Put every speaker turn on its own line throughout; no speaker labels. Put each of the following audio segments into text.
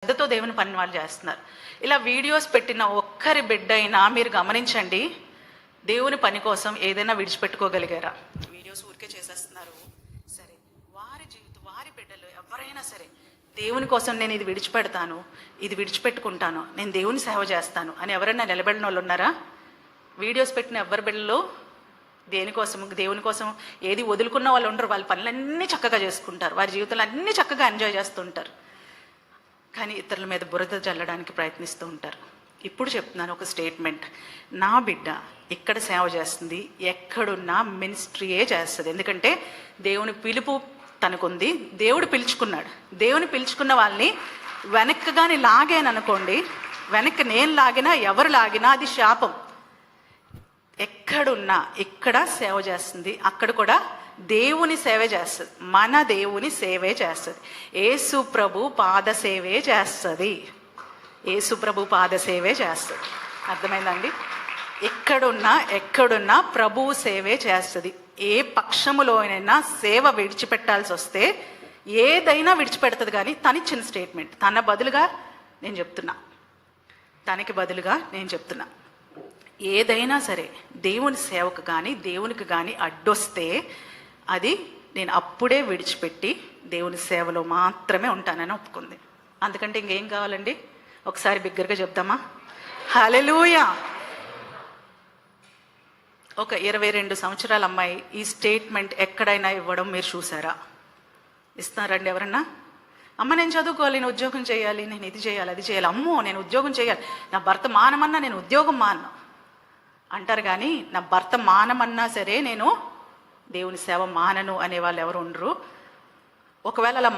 శ్రద్ధతో దేవుని పని వాళ్ళు చేస్తున్నారు. ఇలా వీడియోస్ పెట్టిన ఒక్కరి బిడ్డ అయినా మీరు గమనించండి, దేవుని పని కోసం ఏదైనా విడిచిపెట్టుకోగలిగారా? వీడియోస్ ఊరికే చేసేస్తున్నారు. సరే, వారి జీవితం, వారి బిడ్డలు ఎవరైనా సరే దేవుని కోసం నేను ఇది విడిచిపెడతాను, ఇది విడిచిపెట్టుకుంటాను, నేను దేవుని సేవ చేస్తాను అని ఎవరైనా నిలబడిన వాళ్ళు ఉన్నారా? వీడియోస్ పెట్టిన ఎవరి బిడ్డలు దేనికోసం, దేవుని కోసం ఏది వదులుకున్న వాళ్ళు ఉండరు. వాళ్ళ పనులన్నీ చక్కగా చేసుకుంటారు, వారి జీవితాలు అన్నీ చక్కగా ఎంజాయ్ చేస్తుంటారు. కానీ ఇతరుల మీద బురద చల్లడానికి ప్రయత్నిస్తూ ఉంటారు. ఇప్పుడు చెప్తున్నాను ఒక స్టేట్మెంట్, నా బిడ్డ ఇక్కడ సేవ చేస్తుంది, ఎక్కడున్నా మినిస్ట్రీయే చేస్తుంది. ఎందుకంటే దేవుని పిలుపు తనకుంది, దేవుడు పిలుచుకున్నాడు. దేవుని పిలుచుకున్న వాళ్ళని వెనక్కి కానీ లాగాననుకోండి, వెనక్కి నేను లాగినా ఎవరు లాగినా అది శాపం. ఎక్కడున్నా ఇక్కడ సేవ చేస్తుంది, అక్కడ కూడా దేవుని సేవే చేస్తుంది, మన దేవుని సేవే చేస్తుంది. యేసు ప్రభు పాద సేవే చేస్తుంది, యేసు ప్రభు పాద సేవే చేస్తుంది. అర్థమైందండి? ఎక్కడున్నా ప్రభువు సేవే చేస్తుంది. ఏ పక్షములోనైనా సేవ విడిచిపెట్టాల్సి వస్తే ఏదైనా విడిచిపెడుతుంది. కానీ తనిచ్చిన స్టేట్మెంట్, తనకి బదులుగా నేను చెప్తున్నా, ఏదైనా సరే దేవుని సేవకు కానీ దేవునికి కానీ అడ్డొస్తే అది నేను అప్పుడే విడిచిపెట్టి దేవుని సేవలో మాత్రమే ఉంటానని ఒప్పుకుంది. అందుకంటే ఇంకేం కావాలండి? ఒకసారి బిగ్గరగా చెప్దామా? హల్లెలూయా. ఒక 22 సంవత్సరాల అమ్మాయి ఈ స్టేట్మెంట్ ఎక్కడైనా ఇవ్వడం మీరు చూసారా? ఇస్తున్నారండి ఎవరన్నా? అమ్మ నేను చదువుకోవాలి, నేను ఉద్యోగం చేయాలి, నేను ఇది చేయాలి, అది చేయాలి, అమ్మో నేను ఉద్యోగం చేయాలి, నా భర్త మానమన్నా నేను ఉద్యోగం మానను అంటారు. కానీ నా భర్త మానమన్నా సరే నేను దేవుని సేవ మానను అనేవాళ్ళు ఎవరు ఉండరు. ఒకవేళ అలా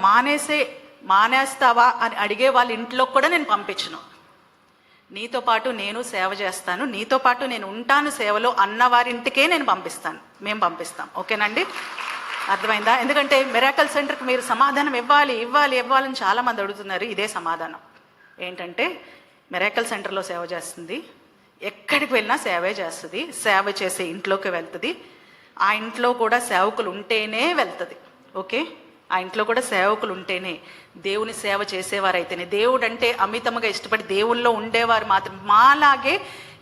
మానేస్తావా అని అడిగే వాళ్ళ ఇంట్లో కూడా నేను పంపించను. నీతో పాటు నేను సేవ చేస్తాను, నీతో పాటు నేను ఉంటాను సేవలో అన్నవారింటికే నేను మేము పంపిస్తాం. ఓకేనండి? అర్థమైందా? ఎందుకంటే మిరాకల్ సెంటర్కి మీరు సమాధానం ఇవ్వాలని చాలామంది అడుగుతున్నారు. ఇదే సమాధానం ఏంటంటే, మిరాకల్ సెంటర్లో సేవ చేస్తుంది, ఎక్కడికి వెళ్ళినా సేవే చేస్తుంది, సేవ చేసే ఇంట్లోకి వెళ్తుంది, ఆ ఇంట్లో కూడా సేవకులు ఉంటేనే వెళ్తుంది. ఓకే, ఆ ఇంట్లో కూడా సేవకులు ఉంటేనే, దేవుని సేవ చేసేవారైతేనే, దేవుడు అంటే అమితముగా ఇష్టపడి దేవుల్లో ఉండేవారు మాత్రం, మాలాగే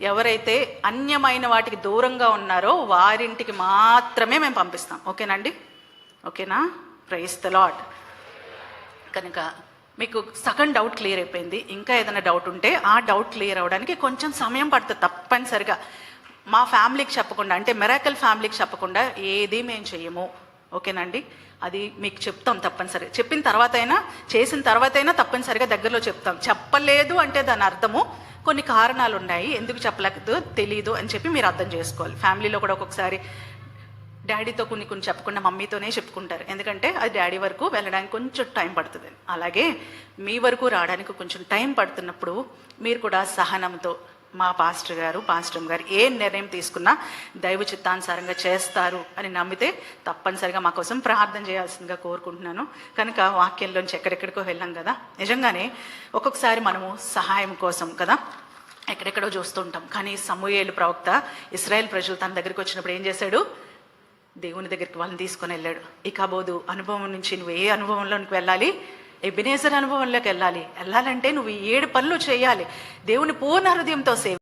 ఎవరైతే అన్యమైన వాటికి దూరంగా ఉన్నారో వారింటికి మాత్రమే మేము పంపిస్తాం. ఓకేనండి? ఓకేనా? Praise the lord. కనుక మీకు సగం డౌట్ క్లియర్ అయిపోయింది. ఇంకా ఏదైనా డౌట్ ఉంటే ఆ డౌట్ క్లియర్ అవ్వడానికి కొంచెం సమయం పడుతుంది తప్పనిసరిగా. మా ఫ్యామిలీకి చెప్పకుండా, అంటే మిరాకల్ ఫ్యామిలీకి చెప్పకుండా ఏది మేము చెయ్యము. ఓకేనండి? అది మీకు చెప్తాం తప్పనిసరిగా. చేసిన తర్వాత అయినా తప్పనిసరిగా దగ్గరలో చెప్తాం. చెప్పలేదు అంటే దాని అర్థము కొన్ని కారణాలు ఉన్నాయి, ఎందుకు చెప్పలేదు తెలీదు అని చెప్పి మీరు అర్థం చేసుకోవాలి. ఫ్యామిలీలో కూడా ఒక్కొక్కసారి డాడీతో కొన్ని చెప్పకుండా మమ్మీతోనే చెప్పుకుంటారు, ఎందుకంటే అది డాడీ వరకు వెళ్ళడానికి కొంచెం టైం పడుతుంది. అలాగే మీ వరకు రావడానికి కొంచెం టైం పడుతున్నప్పుడు మీరు కూడా సహనంతో, మా పాస్టర్ గారు ఏ నిర్ణయం తీసుకున్నా దైవ చిత్తానుసారంగా చేస్తారు అని నమ్మితే తప్పనిసరిగా మా కోసం ప్రార్థన చేయాల్సిందిగా కోరుకుంటున్నాను. కనుక వాక్యంలోంచి ఎక్కడెక్కడికో వెళ్ళాం కదా, నిజంగానే ఒక్కొక్కసారి మనము సహాయం కోసం కదా ఎక్కడెక్కడో చూస్తుంటాం. కానీ సమూయేలు ప్రవక్త ఇశ్రాయేల్ ప్రజలు తన దగ్గరికి వచ్చినప్పుడు ఏం చేశాడు? దేవుని దగ్గరికి వాళ్ళని తీసుకొని వెళ్ళాడు. ఇకబోదు అనుభవం నుంచి నువ్వు ఏ అనుభవంలోనికి వెళ్ళాలి? ఎబెనేజర్ అనుభవంలోకి వెళ్ళాలంటే నువ్వు 7 పనులు చేయాలి. దేవుని పూర్ణ హృదయంతో సేవ